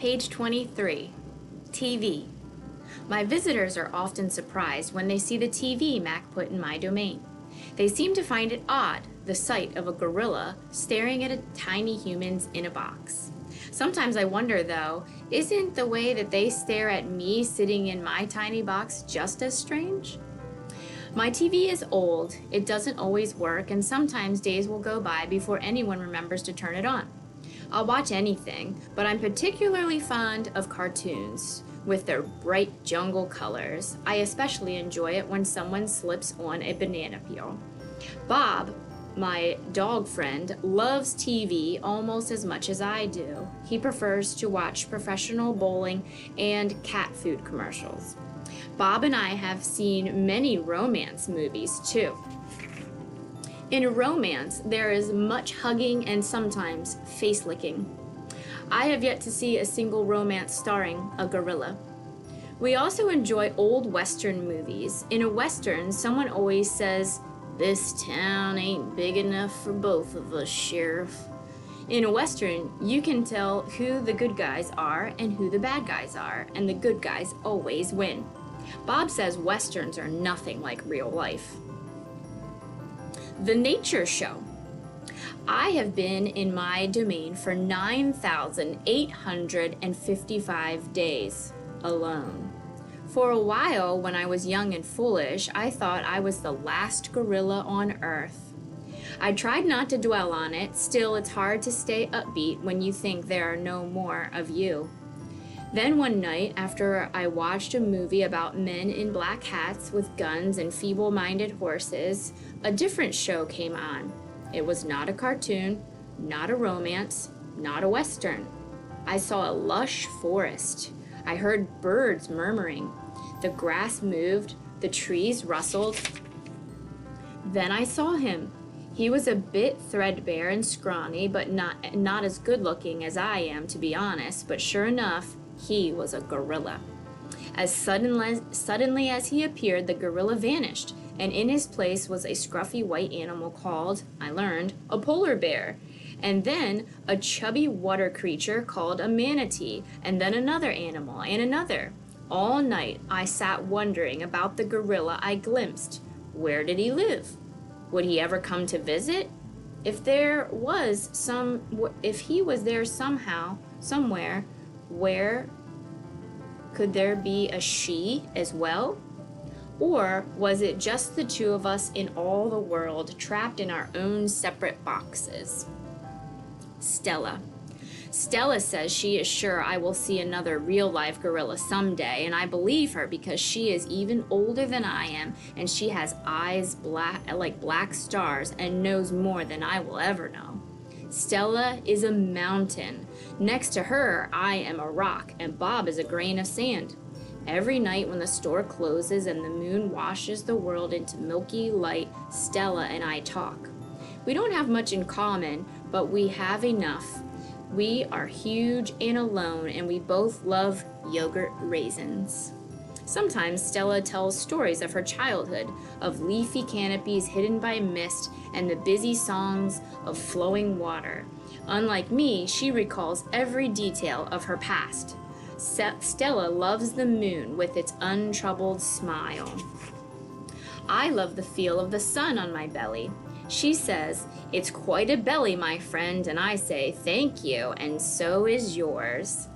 Page 23. TV. My visitors are often surprised when they see the TV Mac put in my domain. They seem to find it odd, the sight of a gorilla staring at a tiny humans in a box. Sometimes I wonder, though, isn't the way that they stare at me sitting in my tiny box just as strange? My TV is old, it doesn't always work, and sometimes days will go by before anyone remembers to turn it on. I'll watch anything, but I'm particularly fond of cartoons with their bright jungle colors. I especially enjoy it when someone slips on a banana peel. Bob, my dog friend, loves TV almost as much as I do. He prefers to watch professional bowling and cat food commercials. Bob and I have seen many romance movies too. In a romance, there is much hugging and sometimes face licking. I have yet to see a single romance starring a gorilla. We also enjoy old Western movies. In a Western, someone always says, "This town ain't big enough for both of us, Sheriff." In a Western, you can tell who the good guys are and who the bad guys are, and the good guys always win. Bob says Westerns are nothing like real life. The Nature Show. I have been in my domain for 9,855 days alone. For a while, when I was young and foolish, I thought I was the last gorilla on Earth. I tried not to dwell on it, still it's hard to stay upbeat when you think there are no more of you. Then one night, after I watched a movie about men in black hats with guns and feeble-minded horses, a different show came on. It was not a cartoon, not a romance, not a Western. I saw a lush forest. I heard birds murmuring. The grass moved, the trees rustled. Then I saw him. He was a bit threadbare and scrawny, but not as good-looking as I am, to be honest, but sure enough, he was a gorilla. As suddenly as he appeared, the gorilla vanished, and in his place was a scruffy white animal called, I learned, a polar bear, and then a chubby water creature called a manatee, and then another animal, and another. All night I sat wondering about the gorilla I glimpsed. Where did he live? Would he ever come to visit? If he was there somehow, somewhere, where could there be a she as well? Or was it just the two of us in all the world, trapped in our own separate boxes? Stella. Stella says she is sure I will see another real-life gorilla someday, and I believe her because she is even older than I am, and she has eyes like black stars and knows more than I will ever know. Stella is a mountain. Next to her, I am a rock, and Bob is a grain of sand. Every night when the store closes and the moon washes the world into milky light, Stella and I talk. We don't have much in common, but we have enough. We are huge and alone, and we both love yogurt raisins. Sometimes Stella tells stories of her childhood, of leafy canopies hidden by mist and the busy songs of flowing water. Unlike me, she recalls every detail of her past. Stella loves the moon with its untroubled smile. I love the feel of the sun on my belly. She says, "It's quite a belly, my friend," and I say, "Thank you, and so is yours."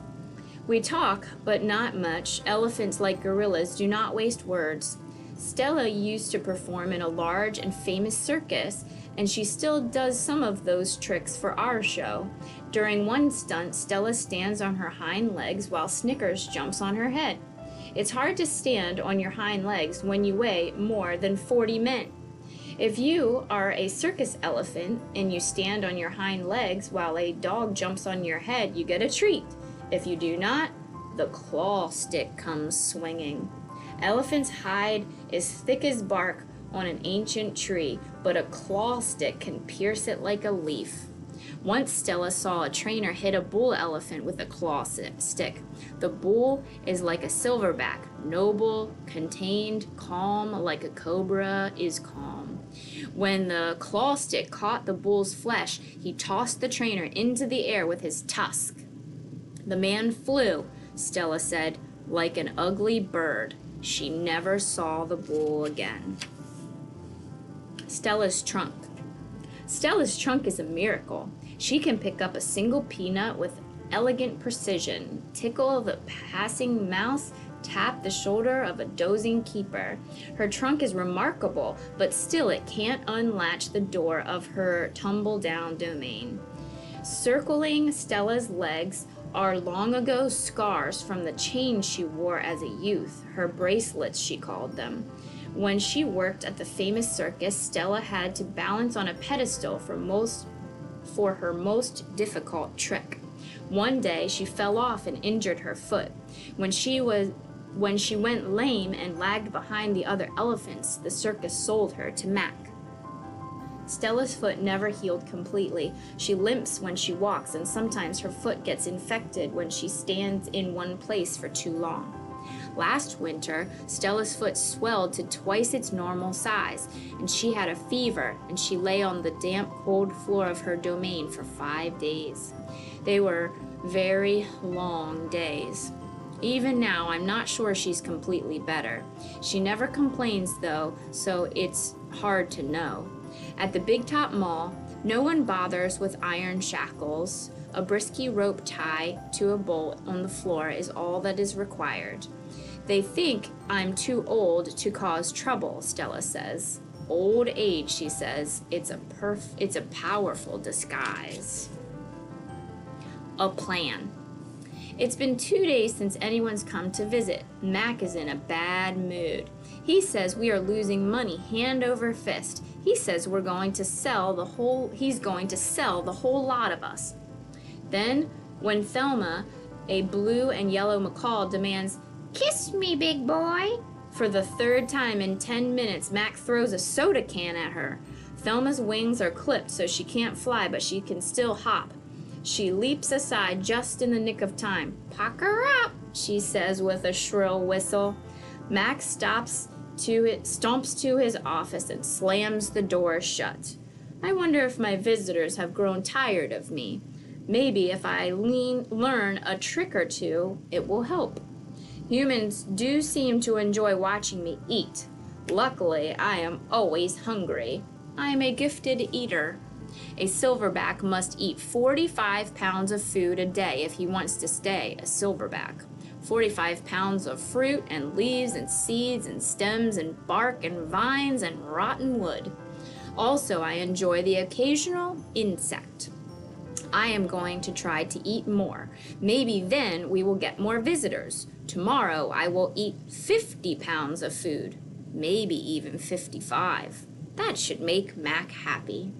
We talk, but not much. Elephants, like gorillas, do not waste words. Stella used to perform in a large and famous circus, and she still does some of those tricks for our show. During one stunt, Stella stands on her hind legs while Snickers jumps on her head. It's hard to stand on your hind legs when you weigh more than 40 men. If you are a circus elephant and you stand on your hind legs while a dog jumps on your head, you get a treat. If you do not, the claw stick comes swinging. Elephant's hide is thick as bark on an ancient tree, but a claw stick can pierce it like a leaf. Once Stella saw a trainer hit a bull elephant with a claw stick. The bull is like a silverback, noble, contained, calm, like a cobra is calm. When the claw stick caught the bull's flesh, he tossed the trainer into the air with his tusk. The man flew, Stella said, like an ugly bird. She never saw the bull again. Stella's Trunk. Stella's trunk is a miracle. She can pick up a single peanut with elegant precision, tickle the passing mouse, tap the shoulder of a dozing keeper. Her trunk is remarkable, but still it can't unlatch the door of her tumble-down domain. Circling Stella's legs are long ago scars from the chains she wore as a youth, her bracelets she called them. When she worked at the famous circus, Stella had to balance on a pedestal for her most difficult trick. One day she fell off and injured her foot. When she went lame and lagged behind the other elephants, the circus sold her to Mac. Stella's foot never healed completely. She limps when she walks, and sometimes her foot gets infected when she stands in one place for too long. Last winter, Stella's foot swelled to twice its normal size, and she had a fever, and she lay on the damp, cold floor of her domain for 5 days. They were very long days. Even now, I'm not sure she's completely better. She never complains, though, so it's hard to know. At the Big Top Mall, no one bothers with iron shackles. A brisky rope tie to a bolt on the floor is all that is required. They think I'm too old to cause trouble, Stella says. Old age, she says, it's a powerful disguise. A plan. It's been 2 days since anyone's come to visit. Mac is in a bad mood. He says we are losing money hand over fist. He says he's going to sell the whole lot of us. Then, when Thelma, a blue and yellow macaw, demands, "Kiss me, big boy," for the 3rd time in 10 minutes, Mac throws a soda can at her. Thelma's wings are clipped so she can't fly, but she can still hop. She leaps aside just in the nick of time. "Pucker up," she says with a shrill whistle. Mac stomps to his office and slams the door shut. I wonder if my visitors have grown tired of me. Maybe if I learn a trick or two, it will help. Humans do seem to enjoy watching me eat. Luckily, I am always hungry. I am a gifted eater. A silverback must eat 45 pounds of food a day if he wants to stay a silverback. 45 pounds of fruit and leaves and seeds and stems and bark and vines and rotten wood. Also, I enjoy the occasional insect. I am going to try to eat more. Maybe then we will get more visitors. Tomorrow I will eat 50 pounds of food, maybe even 55. That should make Mac happy.